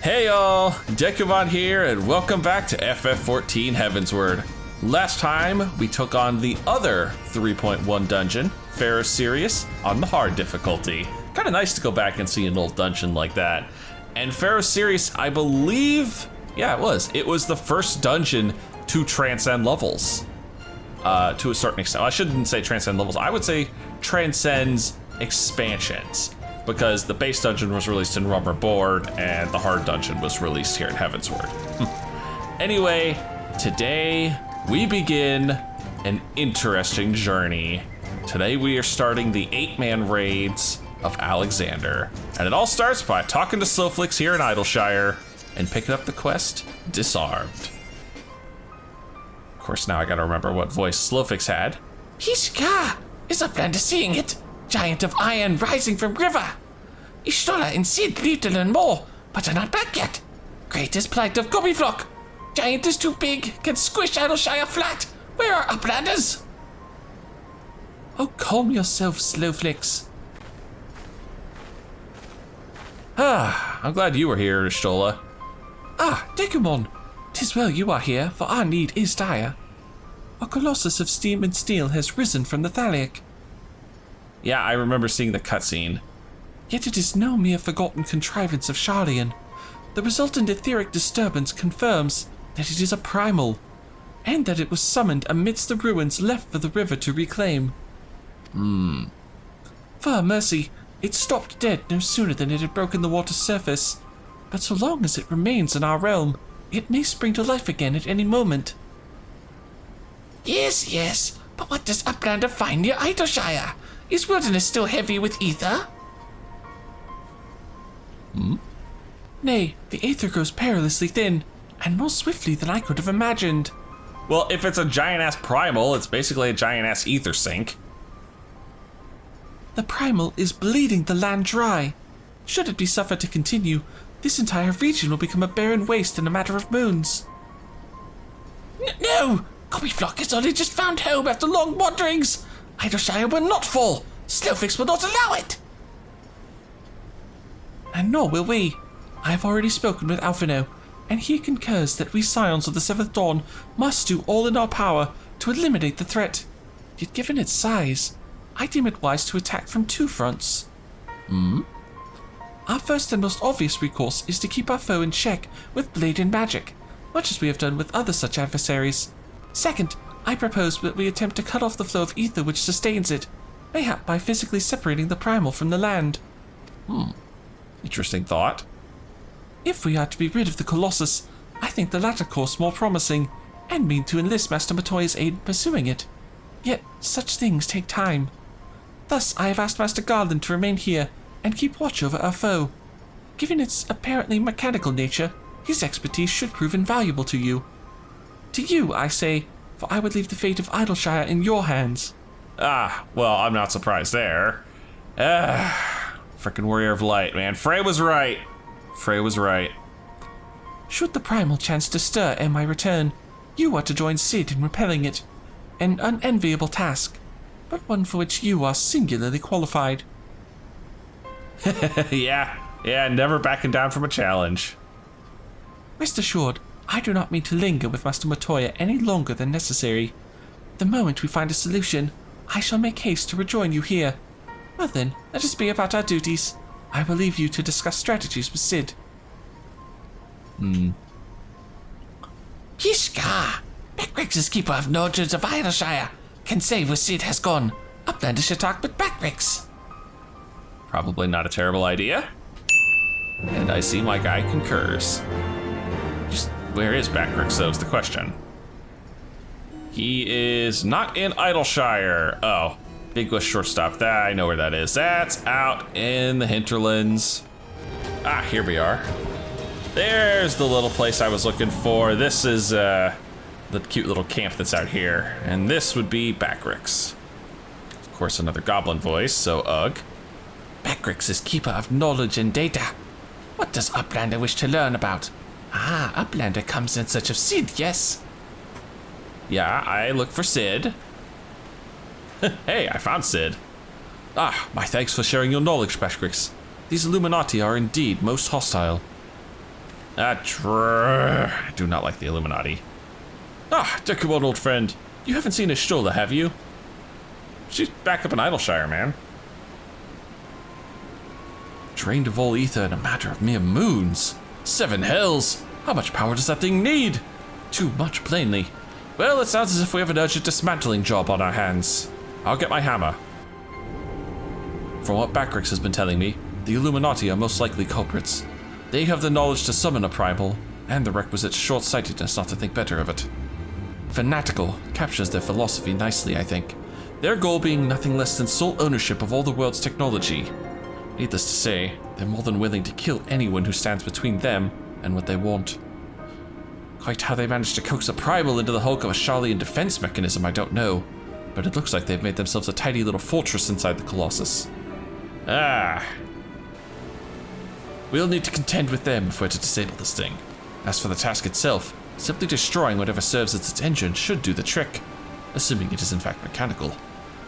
Hey y'all, Dekumon here, and welcome back to FF14 Heavensward. Last time, we took on the other 3.1 dungeon, Pharaoh's Sirius, on the hard difficulty. Kinda nice to go back and see an old dungeon like that. And Pharaoh's Sirius, I believe, yeah, it was the first dungeon to transcend levels. To a certain extent. I shouldn't say transcend levels, I would say transcends expansions. Because the base dungeon was released in A Realm Reborn, and the hard dungeon was released here in Heavensward. Anyway, today we begin an interesting journey. Today we are starting the 8-man raids of Alexander. And it all starts by talking to Slowflix here in Idleshire and picking up the quest, Disarmed. Of course, now I gotta remember what voice Slowflix had. Hishka is a plan to seeing it. Giant of iron rising from river. Ishtola and Sid leave to learn more, but are not back yet. Greatest plight of Gobbyflock. Giant is too big, can squish Idleshire flat. Where are uplanders? Oh, calm yourself, Slowflix. I'm glad you were here, Ishtola. Ah, Dekumon. 'Tis well you are here, for our need is dire. A colossus of steam and steel has risen from the Thaliac. Yeah, I remember seeing the cutscene. Yet it is no mere forgotten contrivance of Charlian. The resultant etheric disturbance confirms that it is a primal, and that it was summoned amidst the ruins left for the river to reclaim. For a mercy, it stopped dead no sooner than it had broken the water's surface. But so long as it remains in our realm, it may spring to life again at any moment. Yes, but what does Uplander find near Idleshire? Is wilderness still heavy with ether? Nay, the aether grows perilously thin, and more swiftly than I could have imagined. Well, if it's a giant-ass primal, it's basically a giant-ass ether sink. The primal is bleeding the land dry. Should it be suffered to continue, this entire region will become a barren waste in a matter of moons. No! Gobbyflock has only just found home after long wanderings. Idleshire will not fall. Slowflix will not allow it. And nor will we. I have already spoken with Alphino, and he concurs that we Scions of the Seventh Dawn must do all in our power to eliminate the threat. Yet given its size, I deem it wise to attack from two fronts. Our first and most obvious recourse is to keep our foe in check with blade and magic, much as we have done with other such adversaries. Second, I propose that we attempt to cut off the flow of ether which sustains it, mayhap by physically separating the primal from the land. Interesting thought. If we are to be rid of the colossus, I think the latter course more promising, and mean to enlist Master Matoya's aid in pursuing it. Yet, such things take time. Thus, I have asked Master Garland to remain here and keep watch over our foe. Given its apparently mechanical nature, his expertise should prove invaluable to you. To you, I say, for I would leave the fate of Idleshire in your hands. Well, I'm not surprised there. Frickin' Warrior of Light, man. Frey was right. Should the primal chance to stir ere my return, you are to join Sid in repelling it. An unenviable task, but one for which you are singularly qualified. Yeah, never backing down from a challenge. Rest assured, I do not mean to linger with Master Matoya any longer than necessary. The moment we find a solution, I shall make haste to rejoin you here. Well then, let us be about our duties. I will leave you to discuss strategies with Sid. Kishka! Backrix is keeper of Nordreds of Idleshire. Can say where Sid has gone. Uplander should talk with Backrix. Probably not a terrible idea. And I see my guy concurs. Just where is Backrix, though, is the question. He is not in Idleshire. Oh, Big Bush shortstop. That I know where that is. That's out in the Hinterlands. Here we are. There's the little place I was looking for. This is the cute little camp that's out here. And this would be Backrix. Of course, another goblin voice, so ugh. Backrix is keeper of knowledge and data. What does Uplander wish to learn about? Uplander comes in search of Sid, yes? Yeah, I look for Sid. Hey, I found Sid. My thanks for sharing your knowledge, Backrix. These Illuminati are indeed most hostile. I do not like the Illuminati. Ah, Dekumon, old friend. You haven't seen Ishtola, have you? She's back up in Idleshire, man. Drained of all ether in a matter of mere moons. 7 hells! How much power does that thing need? Too much, plainly. Well, it sounds as if we have an urgent dismantling job on our hands. I'll get my hammer. From what Backrix has been telling me, the Illuminati are most likely culprits. They have the knowledge to summon a primal, and the requisite short-sightedness not to think better of it. Fanatical captures their philosophy nicely, I think. Their goal being nothing less than sole ownership of all the world's technology. Needless to say, they're more than willing to kill anyone who stands between them and what they want. Quite how they managed to coax a primal into the hulk of a Sharlayan defense mechanism, I don't know, but it looks like they've made themselves a tiny little fortress inside the Colossus. We'll need to contend with them if we're to disable this thing. As for the task itself, simply destroying whatever serves as its engine should do the trick, assuming it is in fact mechanical.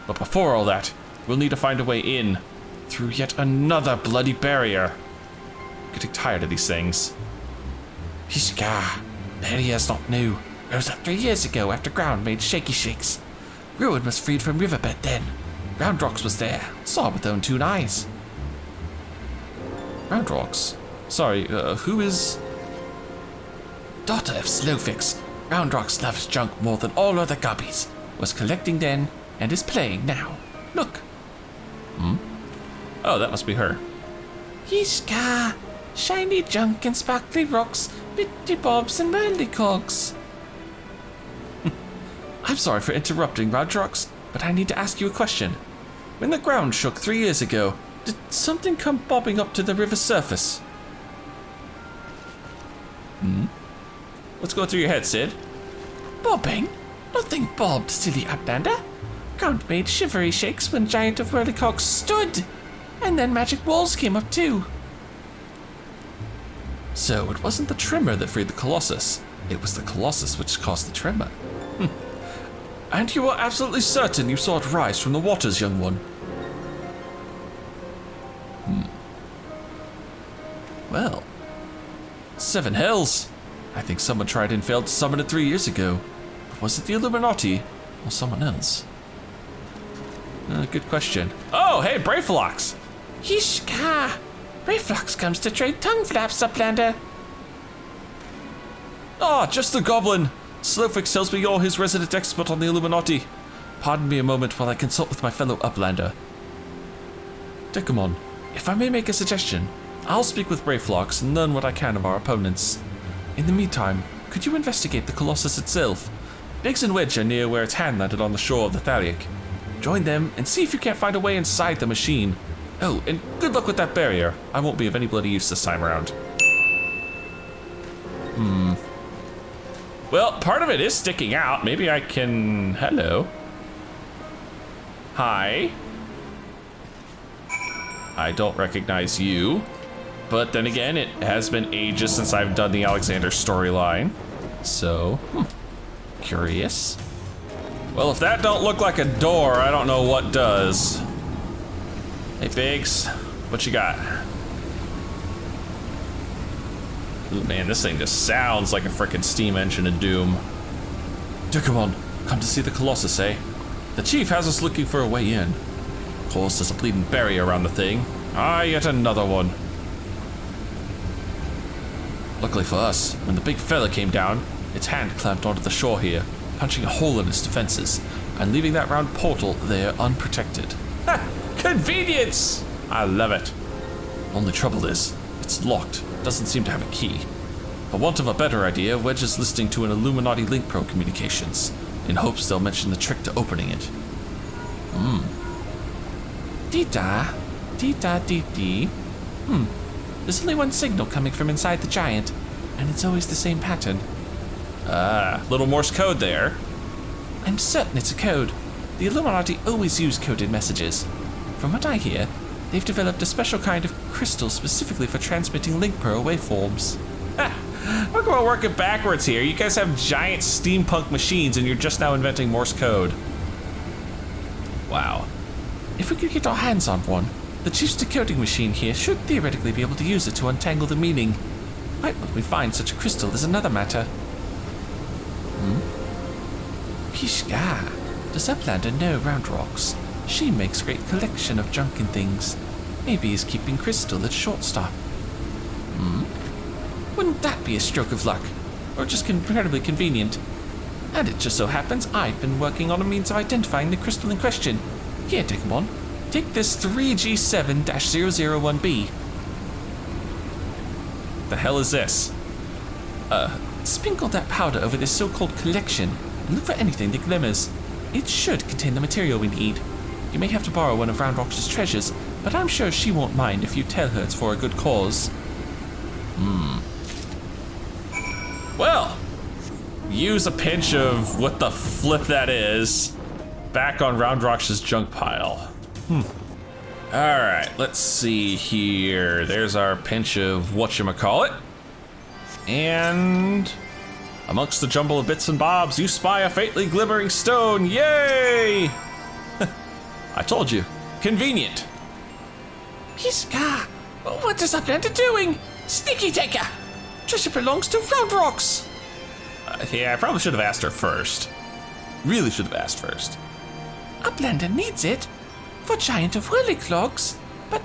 But before all that, we'll need to find a way in, through yet another bloody barrier. I'm getting tired of these things. Hishka, barrier's not new. Rose up 3 years ago after ground made shaky shakes. Ruin was freed from riverbed then. Roundrox was there, saw with own 2 eyes. Roundrox? Sorry, who is... Daughter of Slowfix, Roundrox loves junk more than all other guppies. Was collecting then, and is playing now. Look. Oh, that must be her. Yishka, shiny junk and sparkly rocks, bitty bobs and whirlycogs. I'm sorry for interrupting, Roundrox, but I need to ask you a question. When the ground shook 3 years ago, did something come bobbing up to the river's surface? What's going through your head, Sid? Bobbing? Nothing bobbed, silly Uplander. Ground made shivery shakes when Giant of Whirlycogs stood. And then magic walls came up too. So it wasn't the tremor that freed the Colossus. It was the Colossus which caused the tremor. And you are absolutely certain you saw it rise from the waters, young one? Well, 7 hells. I think someone tried and failed to summon it 3 years ago. But was it the Illuminati or someone else? Good question. Oh, hey, Brayflox! Yishka! Brayflox comes to trade tongue flaps, Uplander. Ah, just the goblin! Slowfix tells me you're his resident expert on the Illuminati. Pardon me a moment while I consult with my fellow Uplander. Dekumon, if I may make a suggestion, I'll speak with Brayflox and learn what I can of our opponents. In the meantime, could you investigate the Colossus itself? Biggs and Wedge are near where its hand landed on the shore of the Thaliac. Join them and see if you can't find a way inside the machine. Oh, and good luck with that barrier. I won't be of any bloody use this time around. Well, part of it is sticking out. Maybe I can... Hello. Hi. I don't recognize you. But then again, it has been ages since I've done the Alexander storyline. So, curious. Well, if that don't look like a door, I don't know what does. Hey, Biggs, what you got? Ooh, man, this thing just sounds like a frickin' steam engine in Doom. Dekumon, come to see the Colossus, eh? The chief has us looking for a way in. Of course, there's a bleeding barrier around the thing. Ah, yet another one. Luckily for us, when the big fella came down, its hand clamped onto the shore here, punching a hole in its defenses, and leaving that round portal there unprotected. Ha! Convenience! I love it. Only trouble is, it's locked, doesn't seem to have a key. For want of a better idea, Wedge is listening to an Illuminati Link Pro communications, in hopes they'll mention the trick to opening it. Dee-da, dee-da, dee-dee. There's only one signal coming from inside the giant, and it's always the same pattern. Ah, little Morse code there. I'm certain it's a code. The Illuminati always use coded messages. From what I hear, they've developed a special kind of crystal specifically for transmitting Link Pro waveforms. Look, we're working backwards here. You guys have giant steampunk machines and you're just now inventing Morse code. Wow. If we could get our hands on one, the chief's decoding machine here should theoretically be able to use it to untangle the meaning. Quite what we find such a crystal is another matter. Kishka, does Uplander know Round Rocks? She makes great collection of junk and things. Maybe he's keeping crystal at shortstop. Wouldn't that be a stroke of luck? Or just incredibly convenient? And it just so happens I've been working on a means of identifying the crystal in question. Here, Dekumon, take this 3G7-001B. The hell is this? Sprinkle that powder over this so-called collection and look for anything that glimmers. It should contain the material we need. You may have to borrow one of Round Rock's treasures, but I'm sure she won't mind if you tell her it's for a good cause. Well, use a pinch of what the flip that is back on Round Rock's junk pile. Alright, let's see here. There's our pinch of whatchamacallit. And amongst the jumble of bits and bobs, you spy a faintly glimmering stone. Yay! I told you. Convenient. Kishka, what is Uplander doing? Sneaky taker! Treasure belongs to Round Rocks! Yeah, I probably should have asked her first. Really should have asked first. Uplander needs it for giant of whirly clogs, but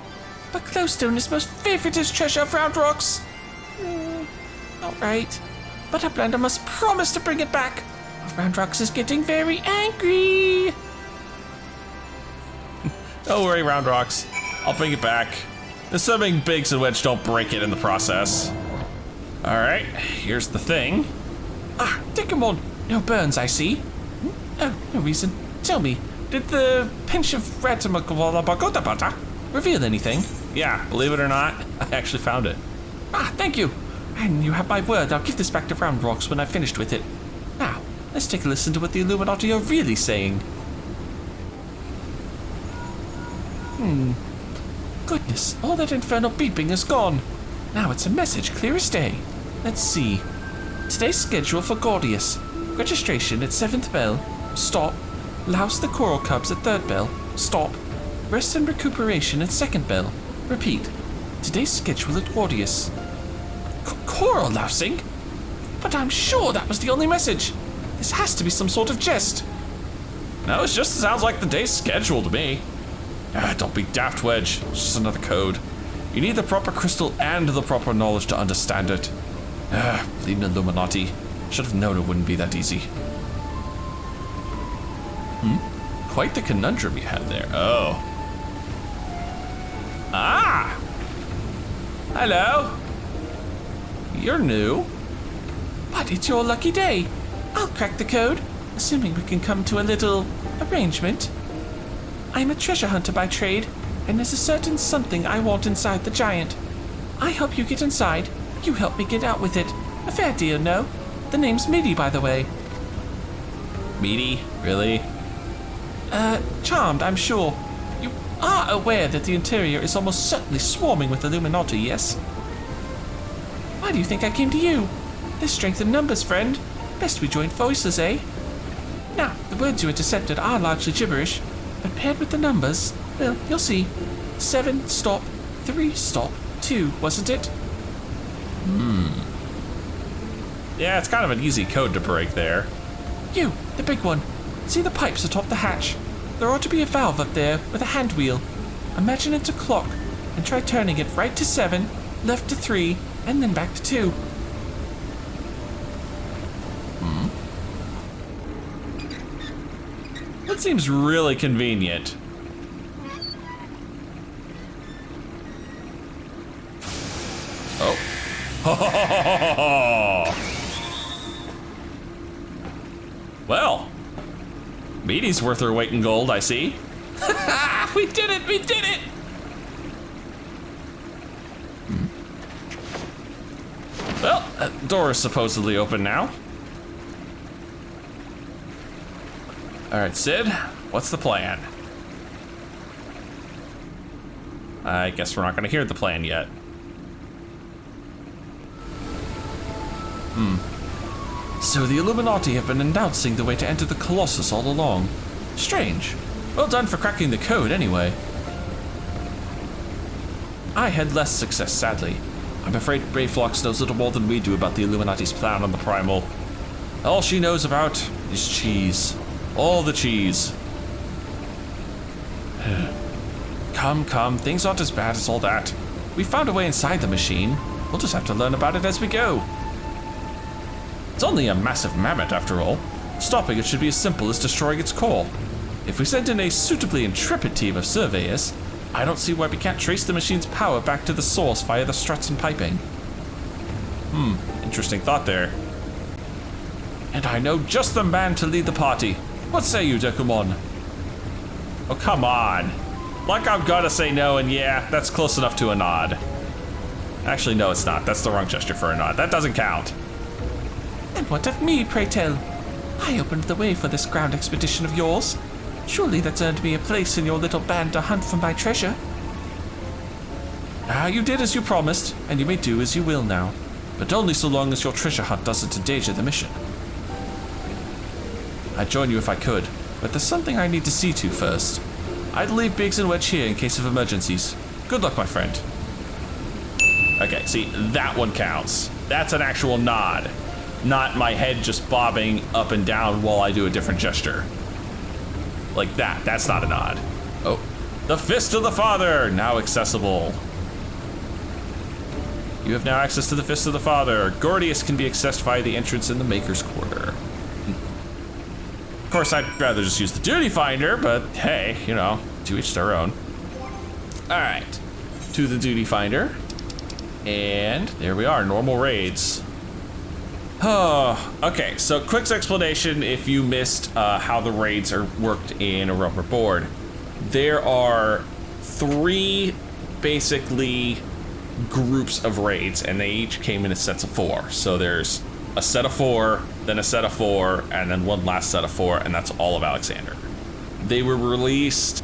glowstone is most favoriteest treasure of Round Rocks. Alright, but Uplander must promise to bring it back, or Round Rocks is getting very angry. Don't worry, Round Rocks. I'll bring it back. Assuming Biggs and Wedge don't break it in the process. Alright, here's the thing. Dekumon, no burns, I see. Oh, no reason. Tell me, did the pinch of Ratamakovalabagota reveal anything? Yeah, believe it or not, I actually found it. Thank you. And you have my word, I'll give this back to Round Rocks when I've finished with it. Now, let's take a listen to what the Illuminati are really saying. Goodness, all that infernal beeping is gone. Now it's a message clear as day. Let's see. Today's schedule for Gordius. Registration at 7th bell. Stop. Louse the coral cubs at 3rd bell. Stop. Rest and recuperation at 2nd bell. Repeat. Today's schedule at Gordius. Coral lousing? But I'm sure that was the only message. This has to be some sort of jest. No, it just sounds like the day's schedule to me. Don't be daft, Wedge. It's just another code. You need the proper crystal and the proper knowledge to understand it. Bleeding Illuminati. Should have known it wouldn't be that easy. Quite the conundrum you have there. Oh. Hello. You're new. But it's your lucky day. I'll crack the code, assuming we can come to a little arrangement. I'm a treasure hunter by trade, and there's a certain something I want inside the giant. I help you get inside, you help me get out with it. A fair deal, no? The name's Meaty, by the way. Meaty? Really? Charmed, I'm sure. You are aware that the interior is almost certainly swarming with Illuminati, yes? Why do you think I came to you? There's strength in numbers, friend. Best we join forces, eh? Now, the words you intercepted are largely gibberish, but paired with the numbers, well, you'll see. 7 stop, 3 stop, 2, wasn't it? Yeah, it's kind of an easy code to break there. You, the big one. See the pipes atop the hatch? There ought to be a valve up there with a hand wheel. Imagine it's a clock, and try turning it right to 7, left to 3, and then back to 2. That seems really convenient. Oh. Well, Meaty's worth her weight in gold, I see. We did it! We did it! Well, that door is supposedly open now. Alright, Sid, what's the plan? I guess we're not gonna hear the plan yet. So the Illuminati have been announcing the way to enter the Colossus all along. Strange. Well done for cracking the code, anyway. I had less success, sadly. I'm afraid Brayflox knows little more than we do about the Illuminati's plan on the Primal. All she knows about is cheese. All the cheese. Come, things aren't as bad as all that. We found a way inside the machine. We'll just have to learn about it as we go. It's only a massive mammoth after all. Stopping it should be as simple as destroying its core. If we send in a suitably intrepid team of surveyors, I don't see why we can't trace the machine's power back to the source via the struts and piping. Interesting thought there. And I know just the man to lead the party. What say you, Dekumon? Oh, come on. Like I've got to say no, and yeah, that's close enough to a nod. Actually, no, it's not. That's the wrong gesture for a nod. That doesn't count. And what of me, pray tell? I opened the way for this ground expedition of yours. Surely that's earned me a place in your little band to hunt for my treasure. You did as you promised, and you may do as you will now. But only so long as your treasure hunt doesn't endanger the mission. I'd join you if I could, but there's something I need to see to first. I'd leave Biggs and Wedge here in case of emergencies. Good luck, my friend. Okay, see, that one counts. That's an actual nod. Not my head just bobbing up and down while I do a different gesture. Like that, that's not a nod. Oh, the Fist of the Father, now accessible. You have now access to the Fist of the Father. Gordius can be accessed via the entrance in the Maker's Quarter. Of course, I'd rather just use the Duty Finder, but hey, you know, to each their own. All right, to the Duty Finder. And there we are, normal raids. Oh, okay, so quick explanation if you missed how the raids are worked in A Realm Reborn. There are 3 basically groups of raids, and they each came in a sets of 4. So there's a set of 4, then a set of 4, and then one last set of 4, and that's all of Alexander. They were released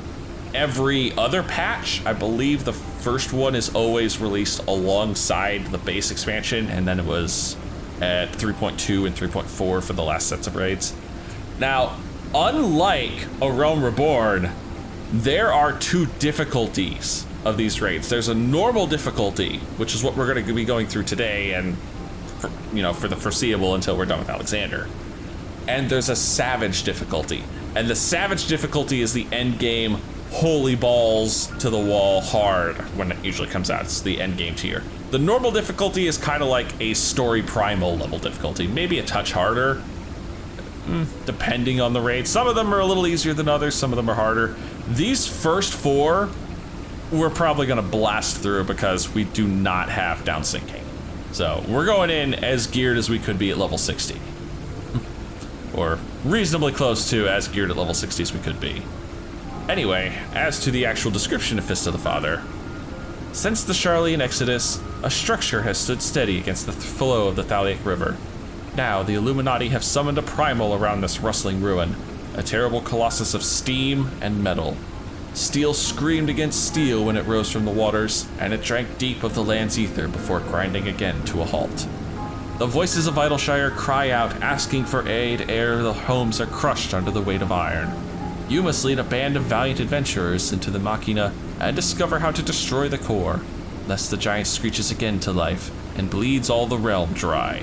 every other patch. I believe the first one is always released alongside the base expansion, and then it was at 3.2 and 3.4 for the last sets of raids. Now, unlike A Realm Reborn, there are 2 difficulties of these raids. There's a normal difficulty, which is what we're going to be going through today and for the foreseeable until we're done with Alexander. And there's a savage difficulty. And the savage difficulty is the end game holy balls to the wall hard when it usually comes out. It's the end game tier. The normal difficulty is kind of like a story primal level difficulty, maybe a touch harder, depending on the raid. Some of them are a little easier than others, some of them are harder. These first 4, we're probably gonna blast through because we do not have down sinking. So we're going in as geared as we could be at level 60. Or reasonably close to as geared at level 60 as we could be. Anyway, as to the actual description of Fist of the Father. Since the Charlian Exodus, a structure has stood steady against the flow of the Thaliac River. Now, the Illuminati have summoned a primal around this rustling ruin, a terrible colossus of steam and metal. Steel screamed against steel when it rose from the waters, and it drank deep of the land's ether before grinding again to a halt. The voices of Idleshire cry out, asking for aid ere the homes are crushed under the weight of iron. You must lead a band of valiant adventurers into the Machina and discover how to destroy the core, lest the giant screeches again to life and bleeds all the realm dry.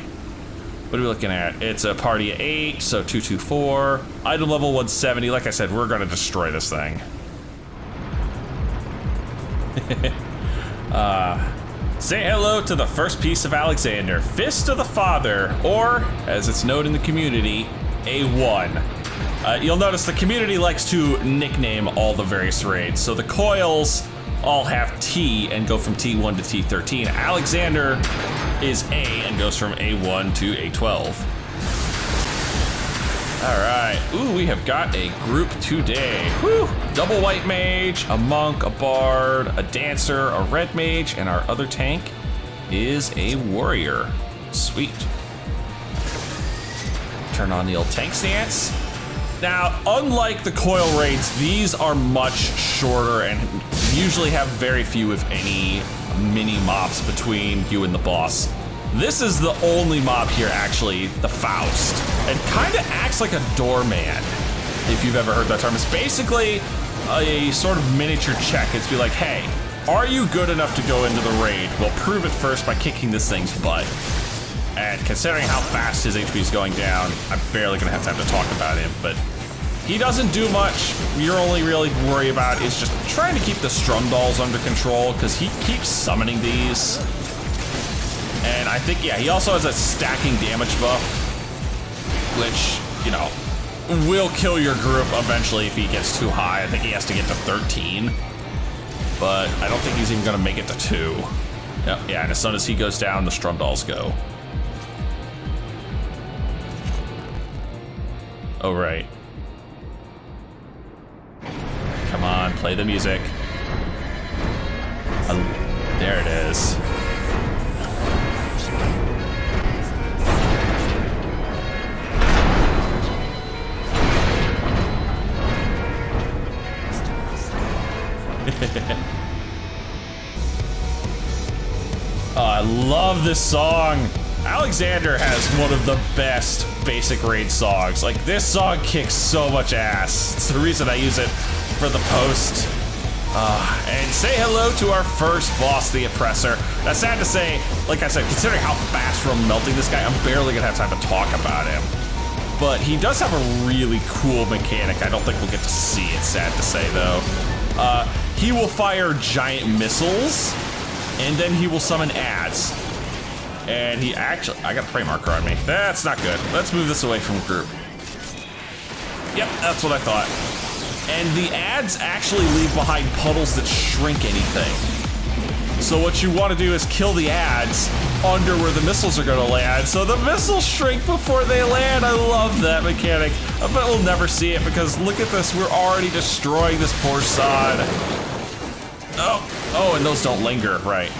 What are we looking at? It's a party of 8, so 224. Item level 170. Like I said, we're gonna destroy this thing. Say hello to the first piece of Alexander, Fist of the Father, or, as it's known in the community, A1. You'll notice the community likes to nickname all the various raids. So the coils all have T and go from T1 to T13. Alexander is A and goes from A1 to A12. All right, ooh, we have got a group today. Whew. Double white mage, a monk, a bard, a dancer, a red mage, and our other tank is a warrior. Sweet. Turn on the old tank stance. Now, unlike the coil raids, these are much shorter and usually have very few, if any, mini mobs between you and the boss. This is the only mob here, actually, the Faust, and kind of acts like a doorman, if you've ever heard that term. It's basically a sort of miniature check. It's be like, hey, Are you good enough to go into the raid? We'll prove it first by kicking this thing's butt. And considering how fast his HP is going down, I'm barely gonna have time to talk about him, but he doesn't do much. You're only really worry about is just trying to keep the strum dolls under control, because he keeps summoning these. And I think, yeah, he also has a stacking damage buff, which, you know, will kill your group eventually if he gets too high. I think he has to get to 13, but I don't think he's even gonna make it to 2. Yeah, and as soon as he goes down, the strum dolls go. Oh, right. Come on, play the music. There it is. Oh, I love this song. Alexander has one of the best basic raid songs. Like, this song kicks so much ass. It's the reason I use it for the post. And say hello to our first boss, the Oppressor. That's sad to say, like I said, considering how fast we're melting this guy, I'm barely gonna have time to talk about him. But he does have a really cool mechanic. I don't think we'll get to see it, sad to say though. He will fire giant missiles, and then he will summon ads. And he actually, I got a frame marker on me. That's not good. Let's move this away from group. Yep, that's what I thought. And the ads actually leave behind puddles that shrink anything. So what you want to do is kill the ads under where the missiles are going to land, so the missiles shrink before they land. I love that mechanic. I bet we'll never see it because look at this, we're already destroying this poor sod. Oh, and those don't linger, right.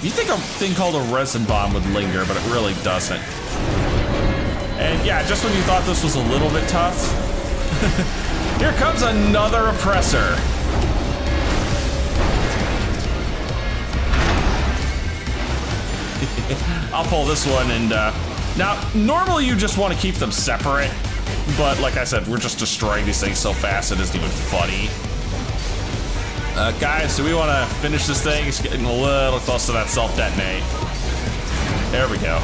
You think a thing called a resin bomb would linger, but it really doesn't. And yeah, just when you thought this was a little bit tough, here comes another Oppressor. I'll pull this one and, now, normally you just want to keep them separate, but like I said, we're just destroying these things so fast it isn't even funny. Guys, do we want to finish this thing? It's getting a little close to that self-detonate. There we go.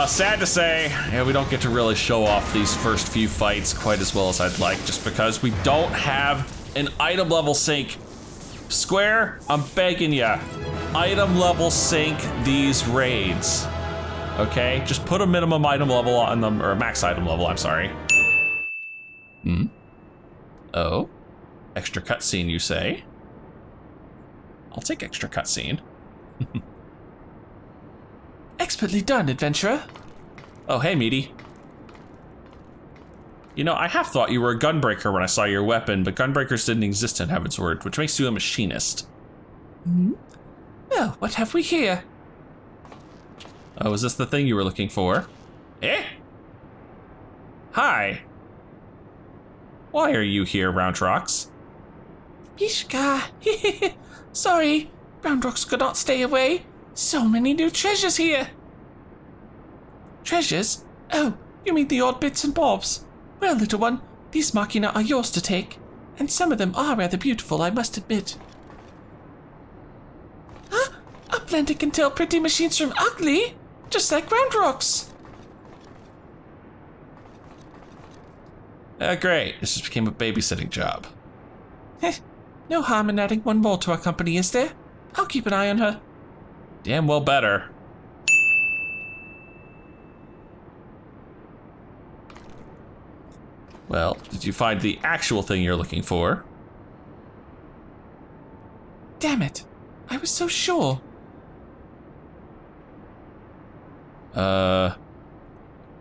Sad to say, yeah, we don't get to really show off these first few fights quite as well as I'd like, just because we don't have an item level sync. Square, I'm begging ya, item level sync these raids. Okay, just put a minimum item level on them, or a max item level, I'm sorry. Oh, extra cutscene, you say? I'll take extra cutscene. Expertly done, adventurer. Oh, hey, meaty. You know, I half thought you were a gunbreaker when I saw your weapon, but gunbreakers didn't exist in Heavensward, which makes you a machinist. Well, what have we here? Oh, is this the thing you were looking for? Eh? Hi. Why are you here, Roundrox? Pishka. Sorry, Roundrox could not stay away. So many new treasures here. Treasures? Oh, you mean the odd bits and bobs. Well, little one, these machina are yours to take, and some of them are rather beautiful, I must admit. Huh? Uplander can tell pretty machines from ugly, just like Roundrox. Great. This just became a babysitting job. No harm in adding one more to our company, is there? I'll keep an eye on her. Damn well better. Well, did you find the actual thing you're looking for? Damn it. I was so sure.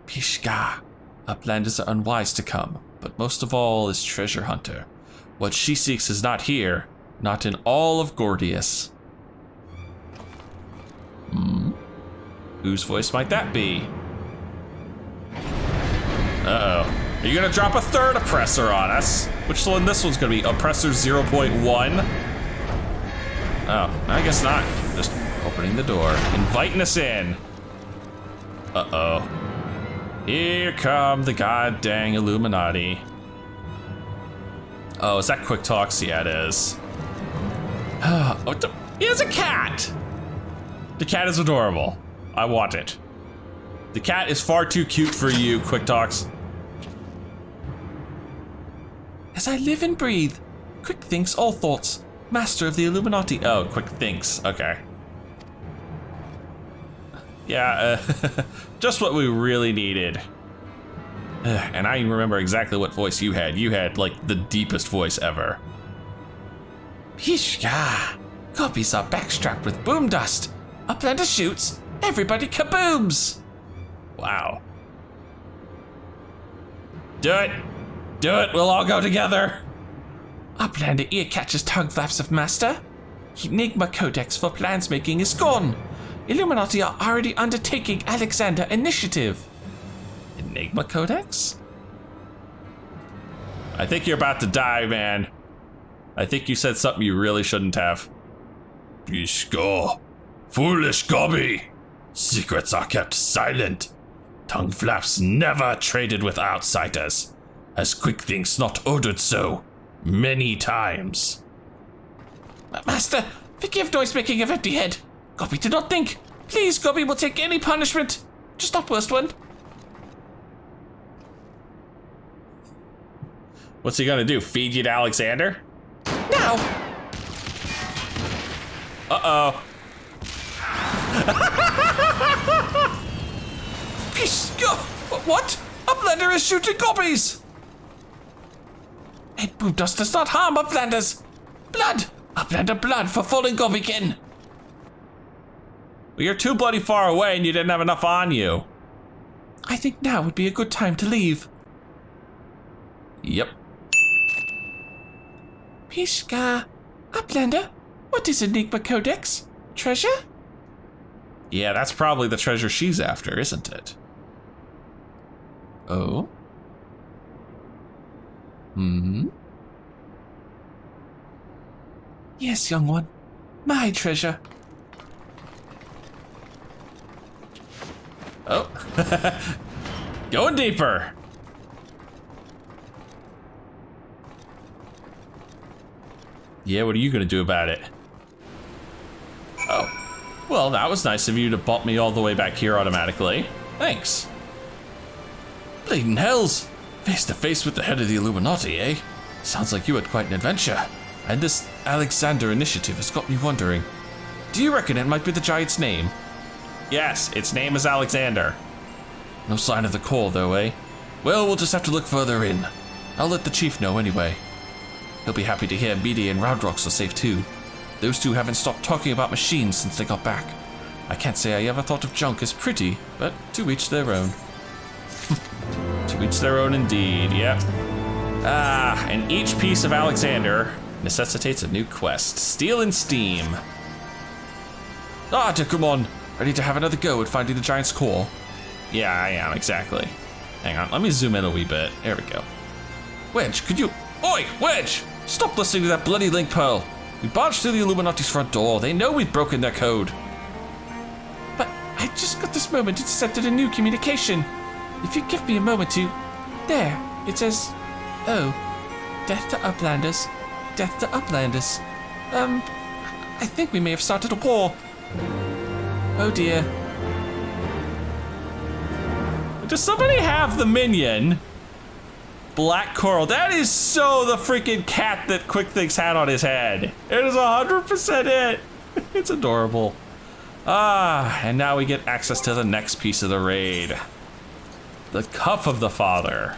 Pishka. Uplanders are unwise to come, but most of all is Treasure Hunter. What she seeks is not here, not in all of Gordius. Whose voice might that be? Uh-oh. Are you gonna drop a third Oppressor on us? Which one this one's gonna be? Oppressor 0.1? Oh, I guess not. Just opening the door, inviting us in. Uh-oh. Here come the goddamn Illuminati. Oh, is that Quick Talks? Yeah, it is. Oh, he has a cat! The cat is adorable. I want it. The cat is far too cute for you, Quick Talks. As I live and breathe, Quick thinks all thoughts, master of the Illuminati. Oh, Quick thinks, okay. Yeah, just what we really needed. And I remember exactly what voice you had. You had, like, the deepest voice ever. Pishka! Copies are backstrapped with boom dust. Uplander shoots, everybody kabooms! Wow. Do it! Do it, we'll all go together! Uplander ear catches tongue flaps of master. Enigma Codex for plans making is gone. Illuminati are already undertaking Alexander initiative. Enigma Codex? I think you're about to die, man. I think you said something you really shouldn't have. Pishka, foolish gobby. Secrets are kept silent. Tongue flaps never traded with outsiders, as Quick thinks not ordered so many times. Master, forgive noise making of empty head. Gobby did not think. Please, Gobby will take any punishment. Just not worst one. What's he gonna do, feed you to Alexander? Now! Uh-oh. What? Uplander is shooting Gobbies! And boom dust does not harm Uplanders. Blood! Uplander blood for falling Gobbikin. Well, you're too bloody far away and you didn't have enough on you. I think now would be a good time to leave. Yep. Pishka, Uplander, what is Enigma Codex? Treasure? Yeah, that's probably the treasure she's after, isn't it? Oh? Hmm? Yes, young one. My treasure. Oh. Going deeper. Yeah, what are you gonna do about it? Oh. Well, that was nice of you to bump me all the way back here automatically. Thanks. Bleeding hells. Face to face with the head of the Illuminati, eh? Sounds like you had quite an adventure. And this Alexander initiative has got me wondering. Do you reckon it might be the giant's name? Yes, its name is Alexander. No sign of the core though, eh? Well, we'll just have to look further in. I'll let the chief know anyway. He'll be happy to hear Meaty and Roundrocks are safe too. Those two haven't stopped talking about machines since they got back. I can't say I ever thought of junk as pretty, but to each their own. To each their own indeed, yep. Ah, and each piece of Alexander necessitates a new quest. Steel and Steam. Ah, Dekumon, ready to have another go at finding the giant's core? Yeah, I am, exactly. Hang on, let me zoom in a wee bit. There we go. Wedge, could you... Oi, Wedge! Stop listening to that bloody link pearl. We barged through the Illuminati's front door. They know we've broken their code. But I just got this moment intercepted a new communication. If you give me a moment to... There, it says... Oh, death to Uplanders. Death to Uplanders. I think we may have started a war. Oh dear. Does somebody have the minion? Black Coral. That is so the freaking cat that Quick Thinks had on his head. It is 100% it. It's adorable. Ah, and now we get access to the next piece of the raid. The Cup of the Father.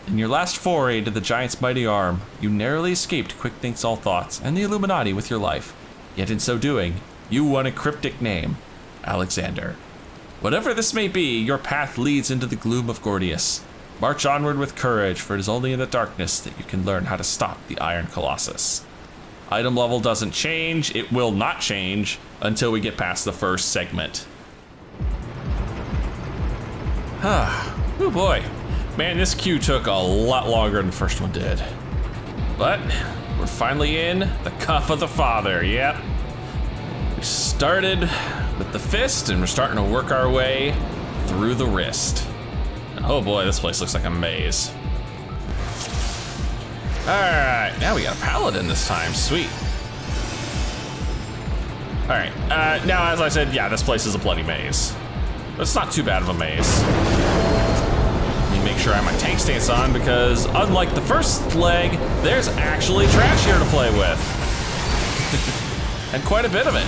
In your last foray into the giant's mighty arm, you narrowly escaped Quick Thinks All Thoughts and the Illuminati with your life. Yet in so doing, you won a cryptic name, Alexander. Whatever this may be, your path leads into the gloom of Gordius. March onward with courage, for it is only in the darkness that you can learn how to stop the Iron Colossus. Item level doesn't change, it will not change, until we get past the first segment. Oh boy. Man, this queue took a lot longer than the first one did. But we're finally in the Cup of the Father, yep. We started with the fist and we're starting to work our way through the wrist. And oh boy, this place looks like a maze. All right, now we got a paladin this time, sweet. All right, now as I said, yeah, this place is a bloody maze. But it's not too bad of a maze. Let me make sure I have my tank stance on because unlike the first leg, there's actually trash here to play with. And quite a bit of it.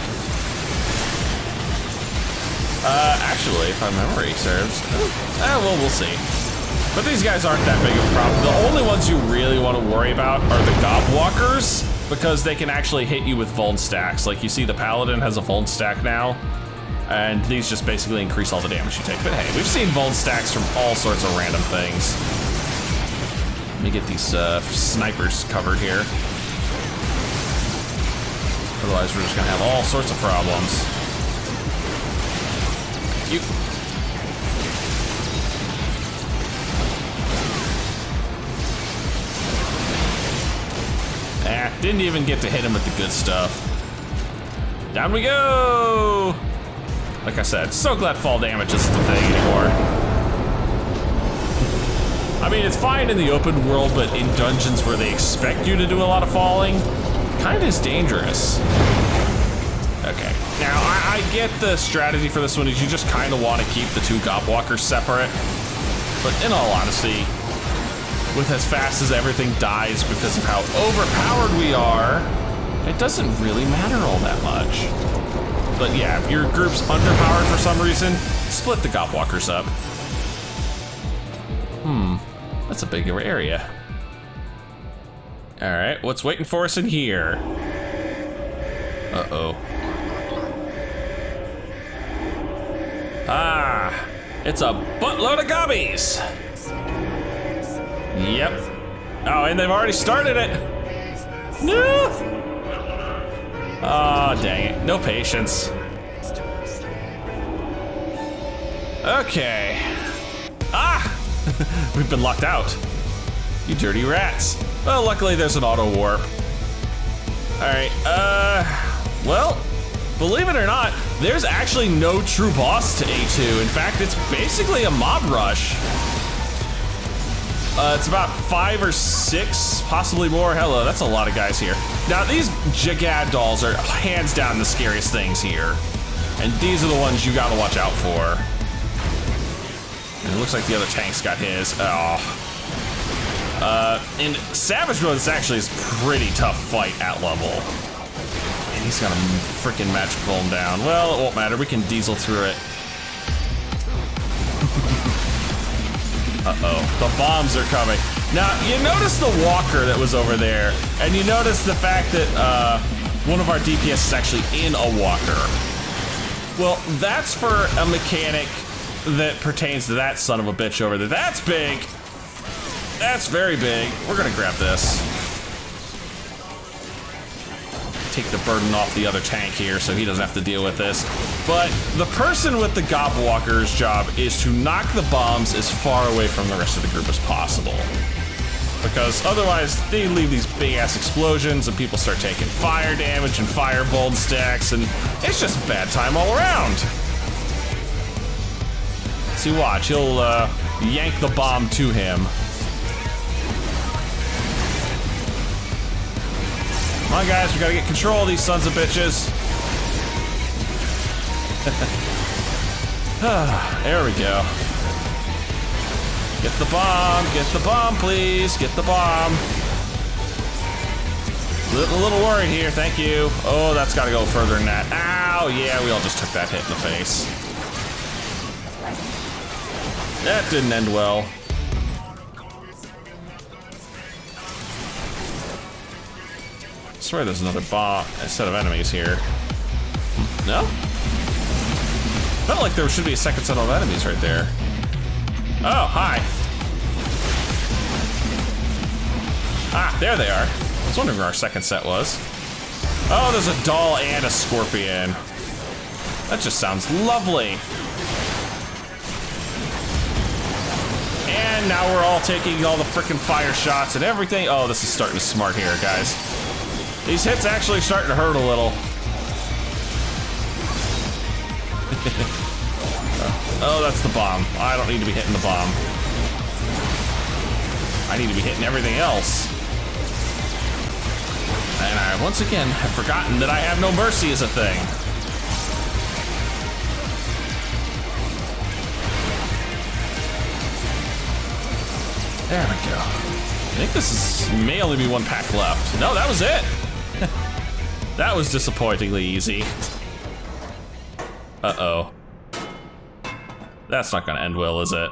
Actually, if my memory serves, well, we'll see. But these guys aren't that big of a problem. The only ones you really want to worry about are the Gobwalkers, because they can actually hit you with Vuln stacks. Like you see the Paladin has a Vuln stack now, and these just basically increase all the damage you take. But hey, we've seen Vuln stacks from all sorts of random things. Let me get these snipers covered here. Otherwise, we're just gonna have all sorts of problems. You. Didn't even get to hit him with the good stuff. Down we go! Like I said, so glad fall damage isn't the thing anymore. I mean, it's fine in the open world, but in dungeons where they expect you to do a lot of falling, kind of is dangerous. Okay, now I get the strategy for this one is you just kind of want to keep the two Gobwalkers separate, but in all honesty, with as fast as everything dies because of how overpowered we are, it doesn't really matter all that much. But yeah, if your group's underpowered for some reason, split the Gobwalkers up. That's a bigger area. All right, what's waiting for us in here? Uh-oh. Ah, it's a buttload of gobbies. Yep. Oh, and they've already started it. No. Oh, dang it. No patience. Okay. Ah! We've been locked out. You dirty rats. Well, luckily there's an auto warp. All right, well, believe it or not, there's actually no true boss to A2. In fact, it's basically a mob rush. It's about 5 or 6, possibly more. Hello, that's a lot of guys here. Now, these Jagad dolls are hands down the scariest things here. And these are the ones you gotta watch out for. And it looks like the other tank's got his. Oh. In Savage mode, this actually is a pretty tough fight at level. And he's got a freaking magic Vuln down. Well, it won't matter, we can diesel through it. Uh-oh, the bombs are coming. Now, you notice the walker that was over there, and you notice the fact that one of our DPS is actually in a walker. Well, that's for a mechanic that pertains to that son of a bitch over there. That's big. That's very big. We're gonna grab this. Take the burden off the other tank here so he doesn't have to deal with this. But the person with the Gobwalker's job is to knock the bombs as far away from the rest of the group as possible. Because otherwise they leave these big ass explosions and people start taking fire damage and fire Vuln stacks, and it's just a bad time all around. See, watch, he'll yank the bomb to him. Come on, guys, we gotta get control of these sons of bitches. There we go. Get the bomb, please. Get the bomb. A little worried here, thank you. Oh, that's gotta go further than that. Ow, yeah, we all just took that hit in the face. That didn't end well. I swear there's another set of enemies here. No? Felt like there should be a second set of enemies right there. Oh, hi. Ah, there they are. I was wondering where our second set was. Oh, there's a doll and a scorpion. That just sounds lovely. And now we're all taking all the frickin' fire shots and everything. Oh, this is starting to smart here, guys. These hits actually starting to hurt a little. Oh, that's the bomb. I don't need to be hitting the bomb. I need to be hitting everything else. And I, once again, have forgotten that I have no mercy as a thing. There we go. I think this may only be one pack left. No, that was it. That was disappointingly easy. Uh-oh. That's not gonna end well, is it?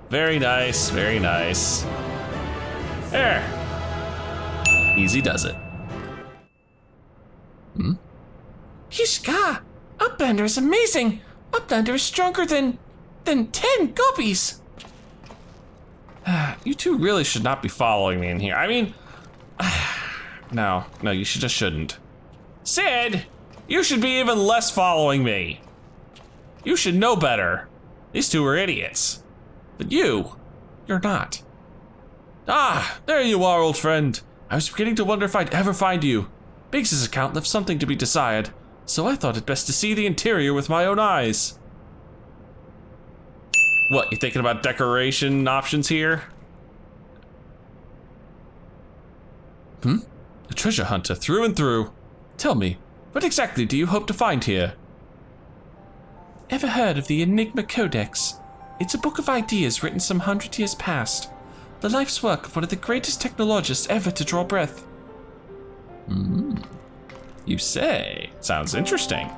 Very nice, very nice. There. Easy does it. Kishka! Uplander is amazing! Uplander is stronger than 10 guppies! You two really should not be following me in here. I mean, no, you shouldn't. Sid, you should be even less following me. You should know better. These two are idiots. But you're not. Ah, there you are, old friend. I was beginning to wonder if I'd ever find you. Biggs' account left something to be desired, so I thought it best to see the interior with my own eyes. What, you thinking about decoration options here? A treasure hunter through and through. Tell me, what exactly do you hope to find here? Ever heard of the Enigma Codex? It's a book of ideas written some 100 years past. The life's work of one of the greatest technologists ever to draw breath. You say? Sounds interesting.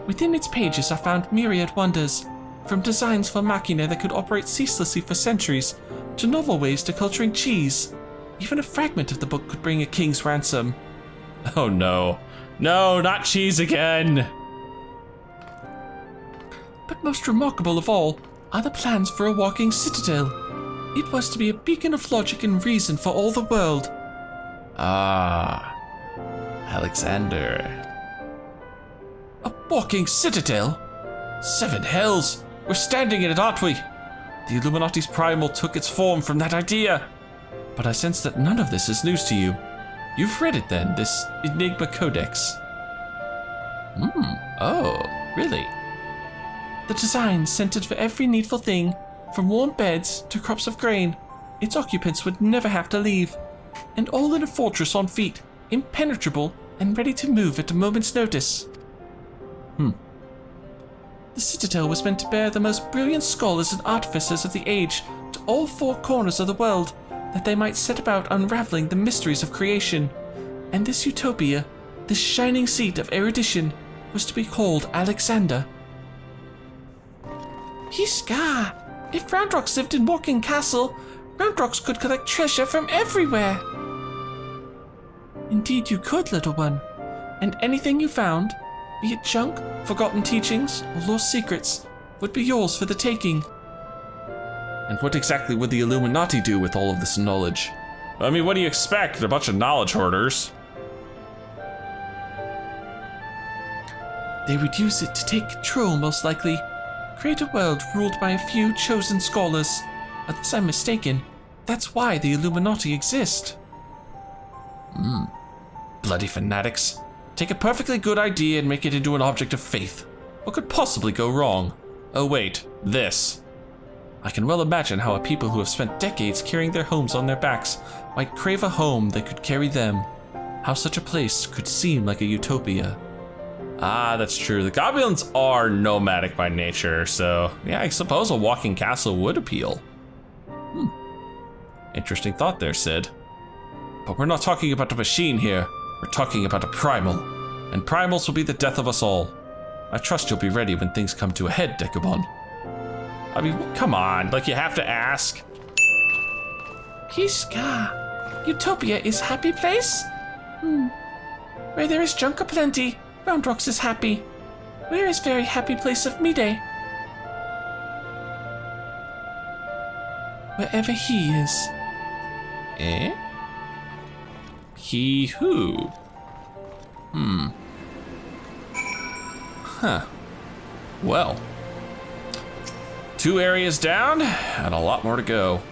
Within its pages I found myriad wonders, from designs for machina that could operate ceaselessly for centuries, to novel ways to culturing cheese. Even a fragment of the book could bring a king's ransom. Oh no. No, not cheese again! But most remarkable of all are the plans for a walking citadel. It was to be a beacon of logic and reason for all the world. Ah, Alexander. A walking citadel? 7 hells! We're standing in it, aren't we? The Illuminati's primal took its form from that idea. But I sense that none of this is news to you. You've read it then, this Enigma Codex. Oh, really? The design centered for every needful thing, from warm beds to crops of grain. Its occupants would never have to leave. And all in a fortress on feet, impenetrable and ready to move at a moment's notice. The citadel was meant to bear the most brilliant scholars and artificers of the age to all 4 corners of the world, that they might set about unraveling the mysteries of creation. And this utopia, this shining seat of erudition, was to be called Alexander. Hiska! If Roundrocks lived in Walking Castle, Roundrocks could collect treasure from everywhere. Indeed you could, little one. And anything you found, be it junk, forgotten teachings, or lost secrets, would be yours for the taking. And what exactly would the Illuminati do with all of this knowledge? I mean, what do you expect? They're a bunch of knowledge hoarders. They would use it to take control, most likely. Create a world ruled by a few chosen scholars. Unless I'm mistaken, that's why the Illuminati exist. Bloody fanatics. Take a perfectly good idea and make it into an object of faith. What could possibly go wrong? Oh wait, this. I can well imagine how a people who have spent decades carrying their homes on their backs might crave a home that could carry them. How such a place could seem like a utopia. Ah, that's true. The goblins are nomadic by nature, so yeah, I suppose a walking castle would appeal. Interesting thought there, Sid. But we're not talking about a machine here. We're talking about a primal. And primals will be the death of us all. I trust you'll be ready when things come to a head, Dekumon. I mean, come on, like you have to ask. Kiska, Utopia is happy place? Where there is junk aplenty, Roundrocks is happy. Where is very happy place of Mide? Wherever he is. Eh? He who? Huh. Well. 2 areas down, and a lot more to go.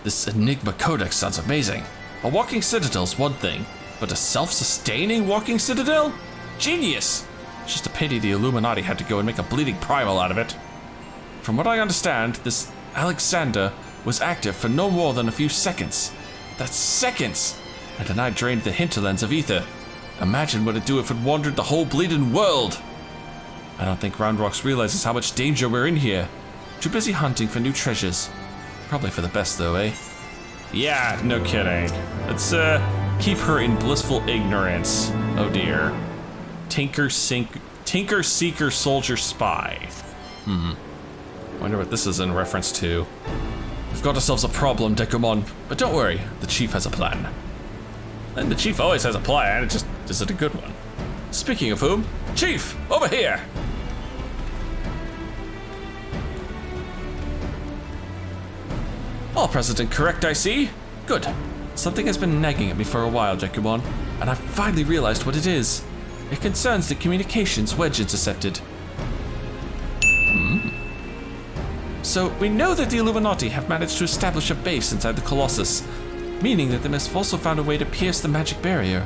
This Enigma Codex sounds amazing. A walking citadel's one thing, but a self-sustaining walking citadel? Genius! Just a pity the Illuminati had to go and make a bleeding primal out of it. From what I understand, this Alexander was active for no more than a few seconds. That's seconds! And then I drained the hinterlands of ether. Imagine what it'd do if it wandered the whole bleeding world! I don't think Roundrocks realizes how much danger we're in here. Too busy hunting for new treasures. Probably for the best though, eh? Yeah, no kidding. Let's keep her in blissful ignorance. Oh dear. Tinker Seeker Soldier Spy. Wonder what this is in reference to. We've got ourselves a problem, Dekumon, but don't worry, the chief has a plan. And the chief always has a plan, it just isn't a good one. Speaking of whom, Chief, over here! All present and correct, I see. Good. Something has been nagging at me for a while, Dekumon, and I've finally realized what it is. It concerns the communications Wedge intercepted. So, we know that the Illuminati have managed to establish a base inside the Colossus, meaning that they must have also found a way to pierce the magic barrier.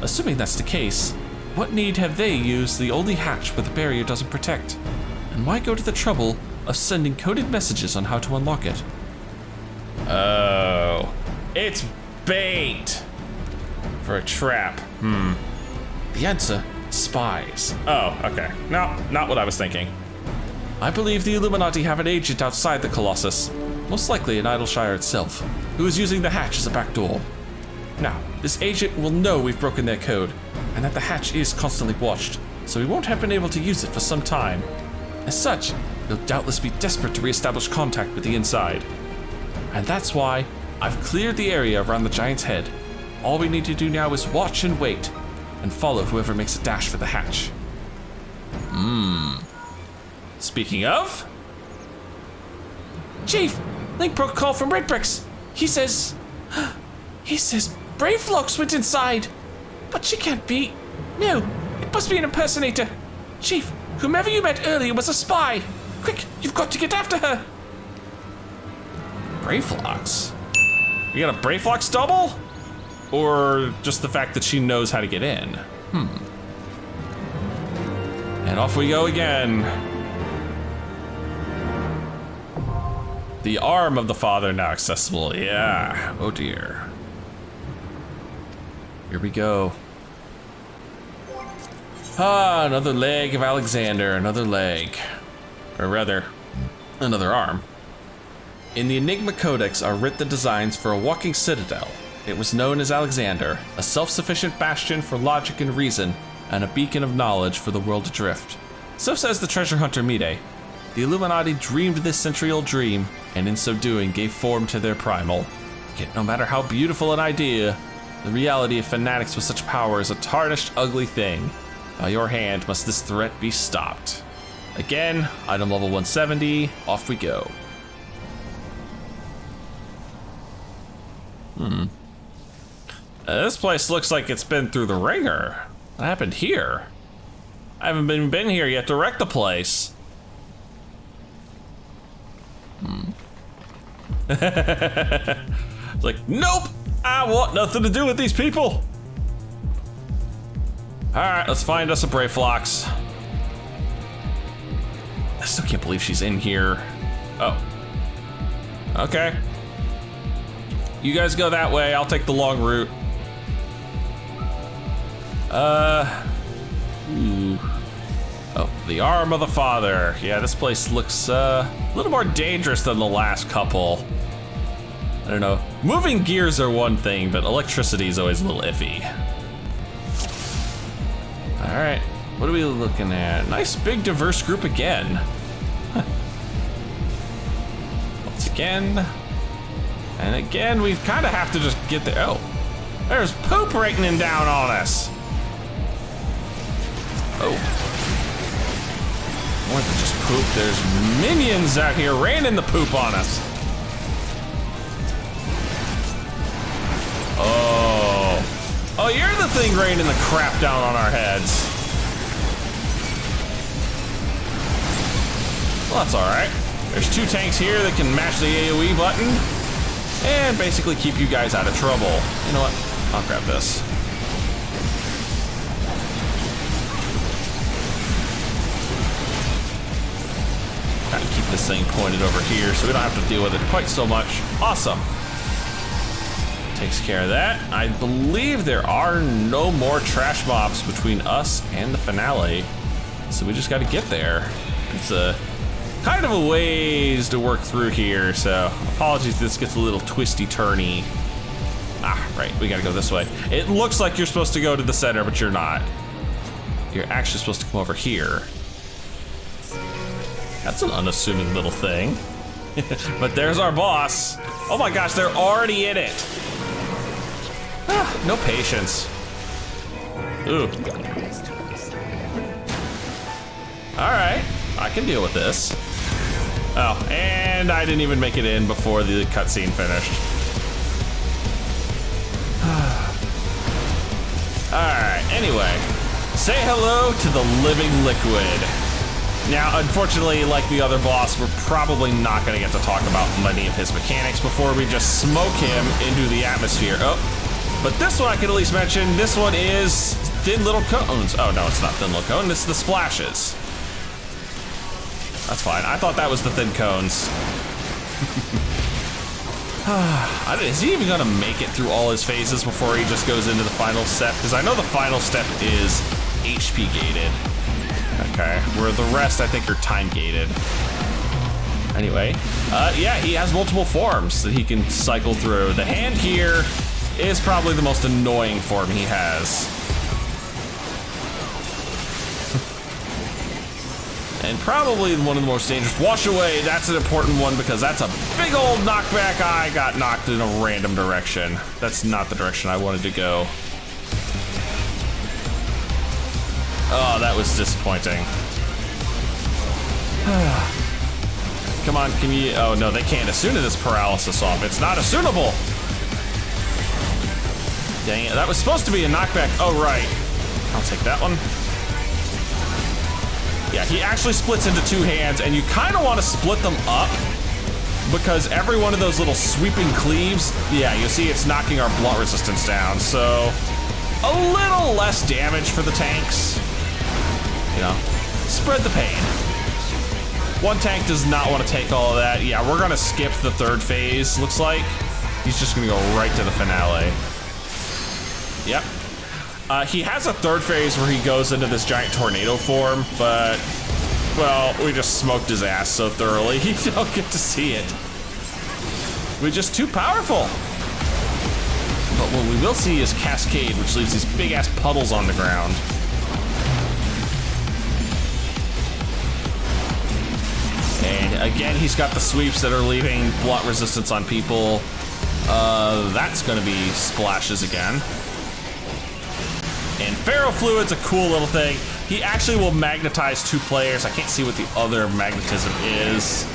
Assuming that's the case, what need have they used the only hatch where the barrier doesn't protect? And why go to the trouble of sending coded messages on how to unlock it? Oh, it's bait for a trap. The answer, spies. Oh, okay. No, not what I was thinking. I believe the Illuminati have an agent outside the Colossus, most likely in Idleshire itself, who is using the hatch as a backdoor. Now, this agent will know we've broken their code, and that the hatch is constantly watched, so we won't have been able to use it for some time. As such, he'll doubtless be desperate to re-establish contact with the inside. And that's why I've cleared the area around the giant's head. All we need to do now is watch and wait, and follow whoever makes a dash for the hatch. Speaking of... Chief, Link broke a call from Red Bricks. He says Braveflox went inside. But she can't be. No, it must be an impersonator. Chief, whomever you met earlier was a spy. Quick, you've got to get after her. Braveflox? You got a Braveflox double? Or just the fact that she knows how to get in? And off we go again. The arm of the father now accessible. Yeah. Oh dear. Here we go. Another leg of Alexander. Another leg. Or rather, another arm. In the Enigma Codex are writ the designs for a walking citadel. It was known as Alexander, a self-sufficient bastion for logic and reason, and a beacon of knowledge for the world adrift. So says the treasure hunter Mide. The Illuminati dreamed this century-old dream, and in so doing gave form to their primal. Yet no matter how beautiful an idea, the reality of fanatics with such power is a tarnished, ugly thing. By your hand must this threat be stopped. Again, item level 170, off we go. This place looks like it's been through the ringer. What happened here? I haven't been here yet to wreck the place. It's like, nope, I want nothing to do with these people. All right, let's find us a Braveflox. I still can't believe she's in here. Oh, okay. You guys go that way, I'll take the long route. Oh, the arm of the father. Yeah, this place looks a little more dangerous than the last couple. I don't know. Moving gears are one thing, but electricity is always a little iffy. All right, what are we looking at? Nice big diverse group again. Once again. And again, we kind of have to just get there. Oh, there's poop raining down on us. Oh. More than just poop, there's minions out here raining the poop on us. Oh. Oh, you're the thing raining the crap down on our heads. Well, that's all right. There's two tanks here that can mash the AoE button. and basically keep you guys out of trouble. You know what? I'll grab this. Gotta keep this thing pointed over here so we don't have to deal with it quite so much. Awesome. Takes care of that. I believe there are no more trash mobs between us and the finale, so we just gotta get there. It's a kind of a ways to work through here, so apologies if this gets a little twisty-turny. Ah, right, we gotta go this way. It looks like you're supposed to go to the center, but you're not. You're actually supposed to come over here. That's an unassuming little thing. But there's our boss. Oh my gosh, they're already in it. Ah, no patience. Ooh. All right, I can deal with this. Oh, and I didn't even make it in before the cutscene finished. All right, anyway, say hello to the living liquid. Now, unfortunately, like the other boss, we're probably not gonna get to talk about many of his mechanics before we just smoke him into the atmosphere. Oh, but this one I can at least mention. This one is thin little cones. Oh no, it's not thin little cone, this is the splashes. That's fine, I thought that was the thin cones. Is he even gonna make it through all his phases before he just goes into the final step? Because I know the final step is HP gated. Okay, where the rest I think are time gated. Anyway, yeah, he has multiple forms that he can cycle through. The hand here is probably the most annoying form he has. And probably one of the most dangerous. Wash away, that's an important one because that's a big old knockback. I got knocked in a random direction. That's not the direction I wanted to go. Oh, that was disappointing. Come on, can you, oh no, they can't Asuna this paralysis off. It's not Asunable. Dang it, that was supposed to be a knockback. Oh, right. I'll take that one. Yeah, he actually splits into two hands, and you kind of want to split them up because every one of those little sweeping cleaves, yeah, you see it's knocking our blunt resistance down, so a little less damage for the tanks. You know, spread the pain. One tank does not want to take all of that. Yeah, we're gonna skip the third phase, looks like. He's just gonna go right to the finale. Yep. He has a third phase where he goes into this giant tornado form, but, well, we just smoked his ass so thoroughly, you don't get to see it. We're just too powerful. But what we will see is Cascade, which leaves these big ass puddles on the ground. And again, he's got the sweeps that are leaving blunt resistance on people. That's gonna be splashes again. And Ferrofluid's a cool little thing. He actually will magnetize two players. I can't see what the other magnetism is.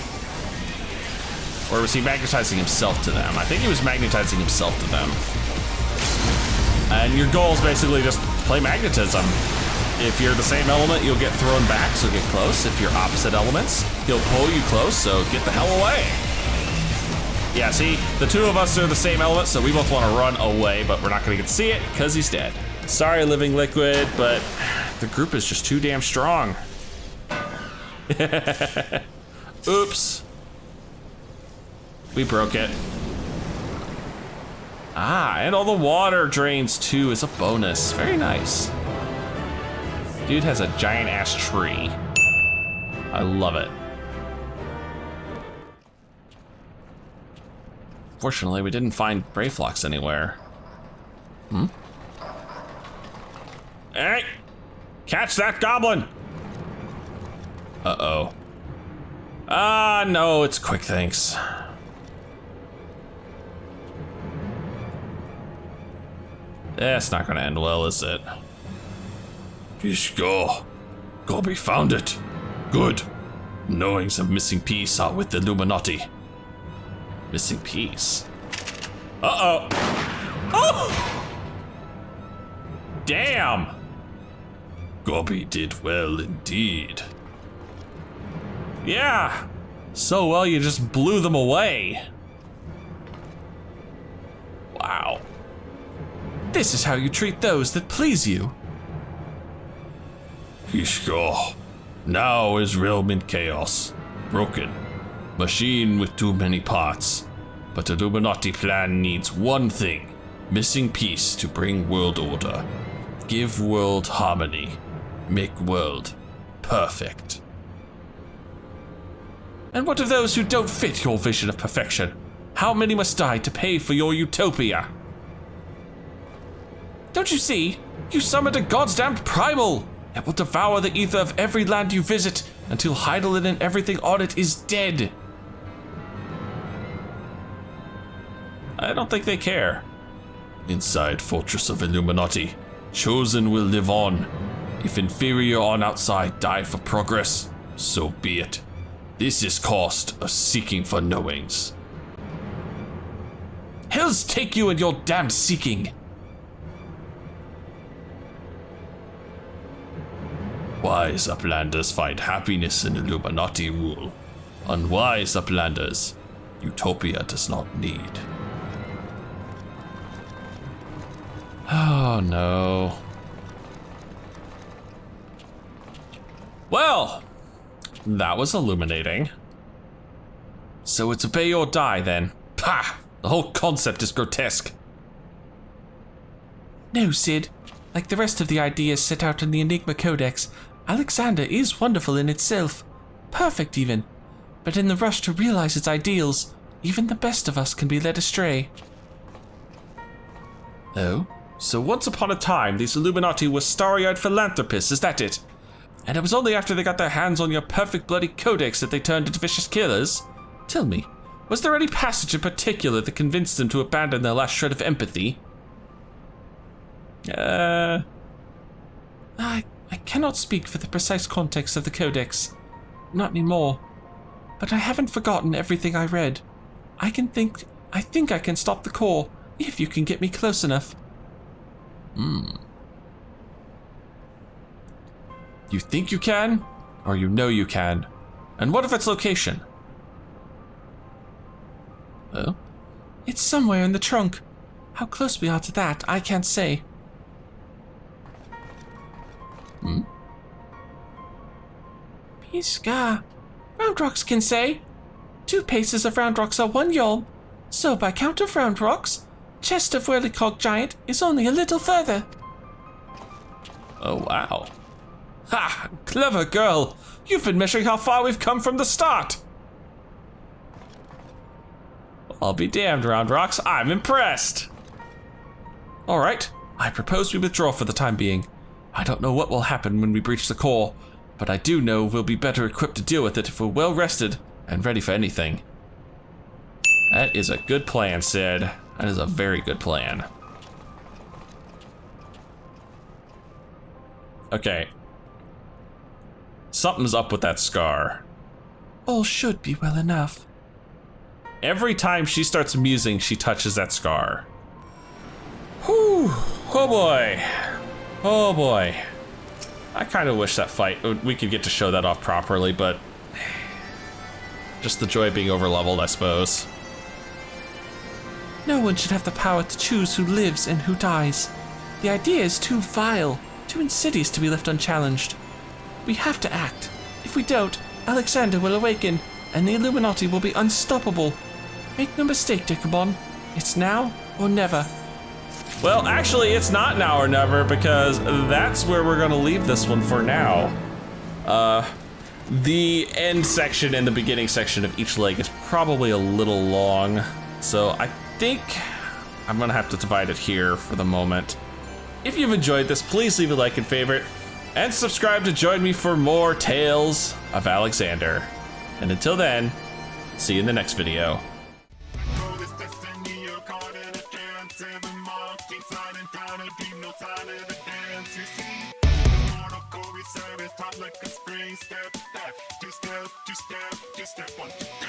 Or was he magnetizing himself to them? I think he was magnetizing himself to them. And your goal is basically just play magnetism. If you're the same element, you'll get thrown back, so get close. If you're opposite elements, he'll pull you close, so get the hell away. Yeah, see, the two of us are the same element, so we both want to run away, but we're not gonna get to see it, because he's dead. Sorry, Living Liquid, but the group is just too damn strong. Oops. We broke it. Ah, and all the water drains too is a bonus. Very nice. Dude has a giant ass tree. I love it. Fortunately, we didn't find Brayflox anywhere. Hmm? Hey! Catch that goblin! Uh-oh. Ah, no, it's quick thanks. That's not gonna end well, is it? Ishko. Gobi found it. Good. Knowing some missing piece are with the Illuminati. Missing piece? Uh-oh. Oh! Damn! Gobi did well indeed. Yeah. So well you just blew them away. Wow. This is how you treat those that please you. Kishko. Now is realm in chaos. Broken. Machine with too many parts. But Illuminati plan needs one thing. Missing piece to bring world order. Give world harmony. Make world perfect. And what of those who don't fit your vision of perfection? How many must die to pay for your utopia? Don't you see? You summoned a goddamned primal! It will devour the ether of every land you visit until Heidelin and everything on it is dead. I don't think they care. Inside Fortress of Illuminati, Chosen will live on. If inferior on outside die for progress, so be it. This is cost of seeking for knowings. Hells take you and your damned seeking. Wise uplanders find happiness in Illuminati rule. Unwise uplanders, utopia does not need. Oh no. Well, that was illuminating. So it's obey or die then. Pah! The whole concept is grotesque. No, Sid. Like the rest of the ideas set out in the Enigma Codex, Alexander is wonderful in itself. Perfect even. But in the rush to realize its ideals, even the best of us can be led astray. Oh? So once upon a time, these Illuminati were starry-eyed philanthropists, is that it? And it was only after they got their hands on your perfect bloody codex that they turned into vicious killers? Tell me, was there any passage in particular that convinced them to abandon their last shred of empathy? I cannot speak for the precise context of the codex. Not anymore. But I haven't forgotten everything I read. I think I can stop the core, if you can get me close enough. You think you can, or you know you can? And what of its location? Oh? It's somewhere in the trunk. How close we are to that, I can't say. Piska. Round rocks can say. 2 paces of round rocks are 1 yolm. So by count of round rocks, chest of whirlicog giant is only a little further. Oh, wow. Ha! Clever girl! You've been measuring how far we've come from the start! I'll be damned, Round Rocks. I'm impressed! Alright, I propose we withdraw for the time being. I don't know what will happen when we breach the core, but I do know we'll be better equipped to deal with it if we're well rested and ready for anything. That is a good plan, Sid. That is a very good plan. Okay. Something's up with that scar. All should be well enough. Every time she starts musing, she touches that scar. Whew. Oh boy. Oh boy. I kind of wish that fight, we could get to show that off properly, but just the joy of being overleveled, I suppose. No one should have the power to choose who lives and who dies. The idea is too vile, too insidious to be left unchallenged. We have to act. If we don't, Alexander will awaken, and the Illuminati will be unstoppable. Make no mistake, Dekumon. It's now or never. Well, actually, it's not now or never, because that's where we're gonna leave this one for now. The end section and the beginning section of each leg is probably a little long, so I think I'm gonna have to divide it here for the moment. If you've enjoyed this, please leave a like and favorite, and subscribe to join me for more Tales of Alexander. And until then, see you in the next video. Like a spring step back, 2 step, 2 step, 2 step, 1, 2.